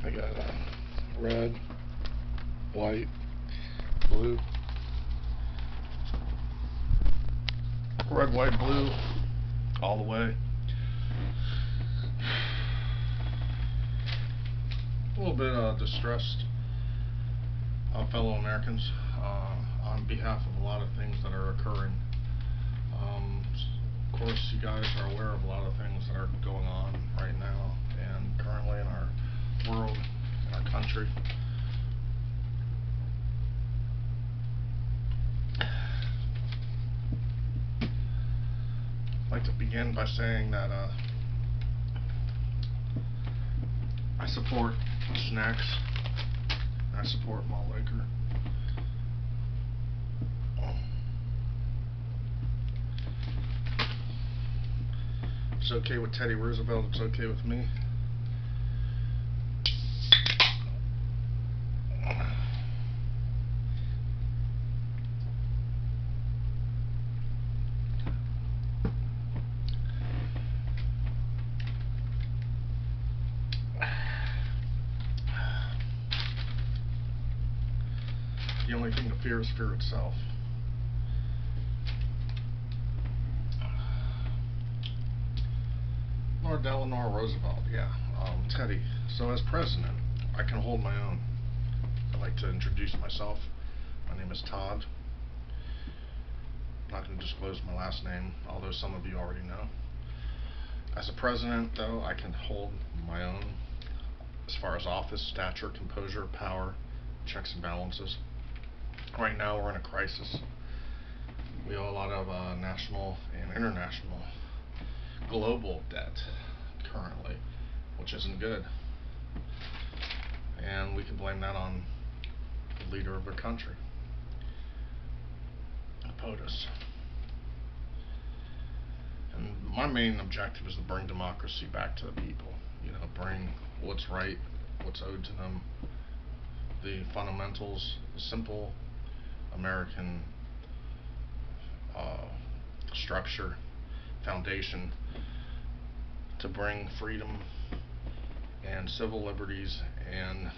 I got red, white, blue, red, white, blue, all the way. A little bit distressed, fellow Americans, on behalf of a lot of things that are occurring. Um, of course, you guys are aware of a lot of things that are going on right now and currently in our world, in our country. I'd like to begin by saying that I support snacks. I support malt liquor. It's okay with Teddy Roosevelt. It's okay with me. The only thing to fear is fear itself. Lord Eleanor Roosevelt, yeah. Teddy. So as president, I can hold my own. I'd like to introduce myself. My name is Todd. I'm not going to disclose my last name, although some of you already know. As a president, though, I can hold my own as far as office, stature, composure, power, checks and balances. Right now we're in a crisis. We owe a lot of national and international global debt currently, which isn't good. And we can blame that on the leader of the country, POTUS. And my main objective is to bring democracy back to the people. You know, bring what's right, what's owed to them, the fundamentals, the simple American structure, foundation to bring freedom and civil liberties and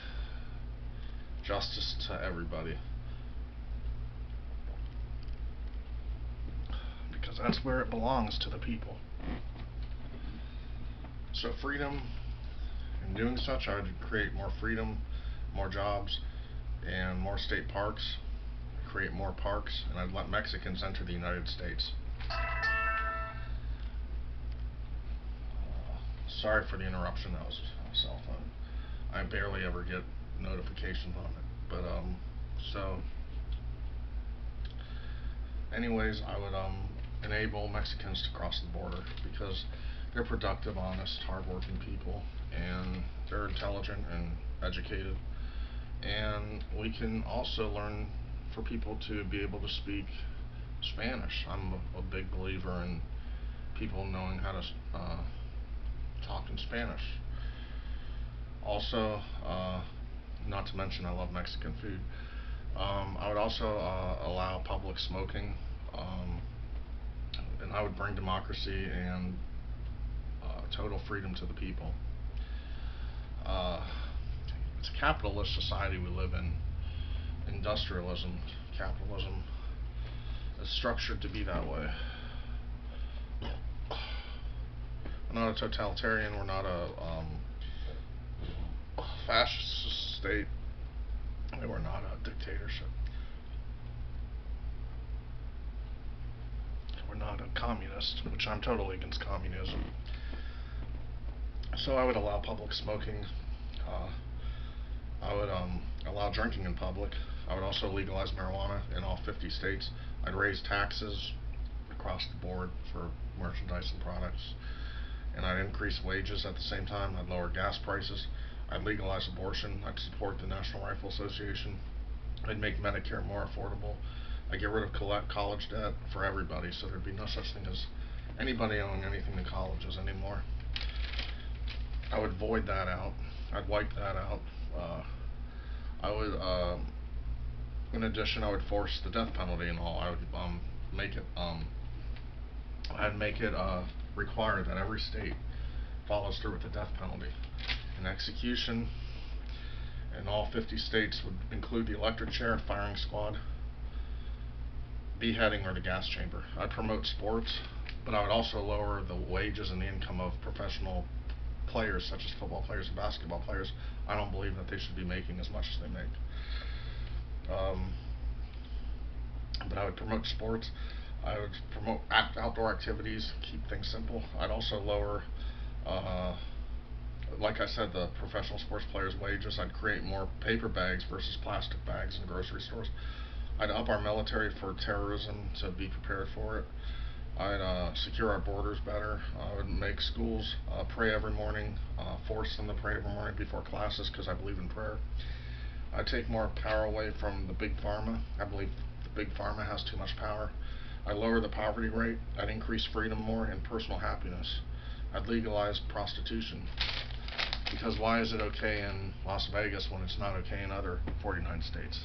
justice to everybody. Because that's where it belongs, to the people. So freedom, in doing such, I would create more freedom, more jobs, and more state parks, create more parks, and I'd let Mexicans enter the United States. Sorry for the interruption, that was a cell phone. I barely ever get notifications on it. But, so, anyways, I would, enable Mexicans to cross the border because they're productive, honest, hardworking people, and they're intelligent and educated. And we can also learn for people to be able to speak Spanish. I'm a big believer in people knowing how to talk in Spanish. Also, not to mention I love Mexican food. I would also allow public smoking, and I would bring democracy and total freedom to the people. It's a capitalist society we live in. Industrialism, capitalism is structured to be that way. We're not a totalitarian, we're not a fascist state, and we're not a dictatorship. We're not a communist, which I'm totally against communism. So I would allow public smoking. I would allow drinking in public. I would also legalize marijuana in all 50 states. I'd raise taxes across the board for merchandise and products. And I'd increase wages at the same time. I'd lower gas prices. I'd legalize abortion. I'd support the National Rifle Association. I'd make Medicare more affordable. I'd get rid of college debt for everybody, so there'd be no such thing as anybody owing anything to colleges anymore. I would void that out. I'd wipe that out. I would, in addition, I would force the death penalty and all. I would make it, I'd make it required that every state follows through with the death penalty. An execution in all 50 states would include the electric chair, firing squad, beheading, or the gas chamber. I'd promote sports, but I would also lower the wages and the income of professional players such as football players and basketball players. I don't believe that they should be making as much as they make. But I would promote sports. I would promote outdoor activities, keep things simple. I'd also lower, like I said, the professional sports players' wages. I'd create more paper bags versus plastic bags in grocery stores. I'd up our military for terrorism to be prepared for it. I'd secure our borders better. I would make schools pray every morning, force them to pray every morning before classes because I believe in prayer. I'd take more power away from the big pharma. I believe the big pharma has too much power. I'd lower the poverty rate. I'd increase freedom more and personal happiness. I'd legalize prostitution. Because why is it okay in Las Vegas when it's not okay in other 49 states?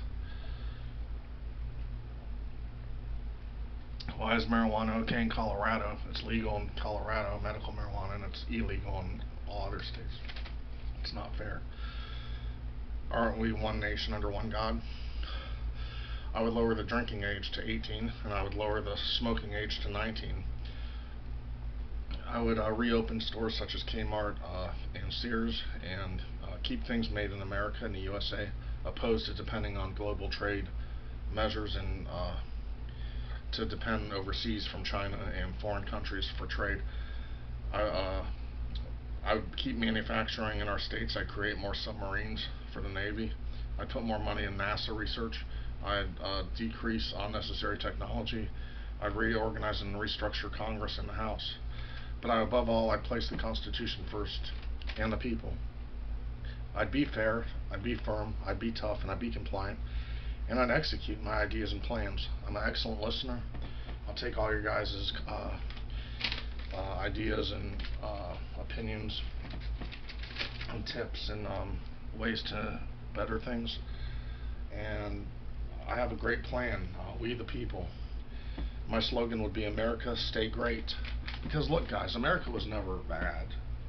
Why is marijuana okay in Colorado? It's legal in Colorado, medical marijuana, and it's illegal in all other states. It's not fair. Aren't we one nation under one God? I would lower the drinking age to 18, and I would lower the smoking age to 19. I would reopen stores such as Kmart and Sears and keep things made in America and the USA, opposed to depending on global trade measures and to depend overseas from China and foreign countries for trade. I would keep manufacturing in our states. I'd create more submarines for the Navy. I'd put more money in NASA research. I'd decrease unnecessary technology. I'd reorganize and restructure Congress and the House. But above all, I'd place the Constitution first and the people. I'd be fair, I'd be firm, I'd be tough, and I'd be compliant. And I'd execute my ideas and plans. I'm an excellent listener. I'll take all your guys' ideas and opinions and tips and ways to better things. And I have a great plan. We the people. My slogan would be America, stay great. Because look, guys, America was never bad.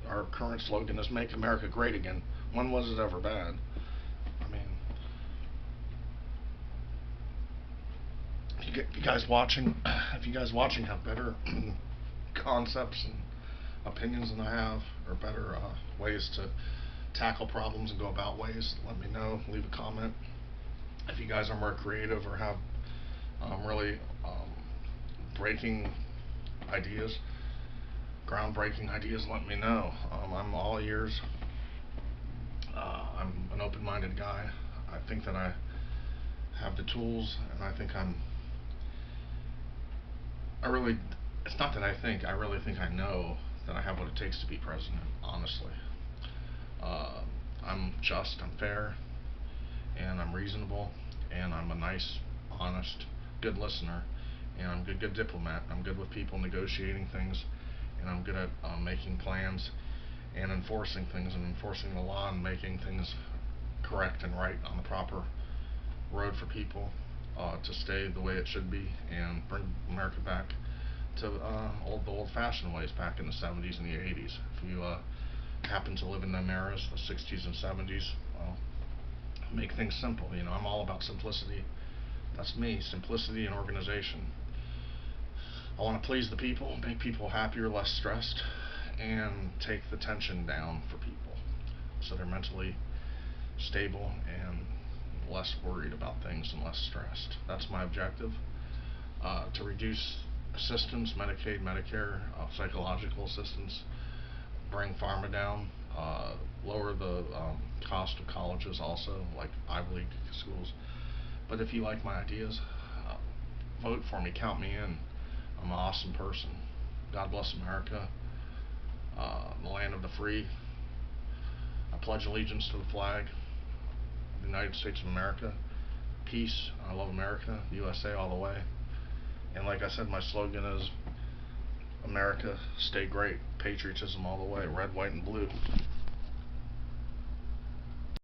Our current slogan is Make America Great Again. When was it ever bad? I mean, if you guys watching have better concepts and opinions than I have, or better ways to tackle problems and go about ways, let me know. Leave a comment. If you guys are more creative or have really breaking ideas, groundbreaking ideas, let me know. I'm all ears. I'm an open-minded guy. I think that I have the tools, and I think it's not that I really think I know that I have what it takes to be president, honestly. I'm just, I'm fair, and I'm reasonable, and I'm a nice, honest, good listener, and I'm a good diplomat. I'm good with people, negotiating things, and I'm good at making plans and enforcing things and enforcing the law and making things correct and right on the proper road for people to stay the way it should be and bring America back to the old-fashioned ways back in the 70s and the 80s. If you happen to live in them eras, the 60s and 70s, well, make things simple. You know, I'm all about simplicity. That's me, simplicity and organization. I want to please the people, make people happier, less stressed, and take the tension down for people so they're mentally stable and less worried about things and less stressed. That's my objective. To reduce assistance, Medicaid, Medicare, psychological assistance, bring pharma down, lower the cost of colleges also, like Ivy League schools. But if you like my ideas, vote for me, count me in. I'm an awesome person. God bless America, the land of the free. I pledge allegiance to the flag of the United States of America. Peace. I love America, USA all the way. And like I said, my slogan is America, stay great. Patriotism all the way. Red, white, and blue.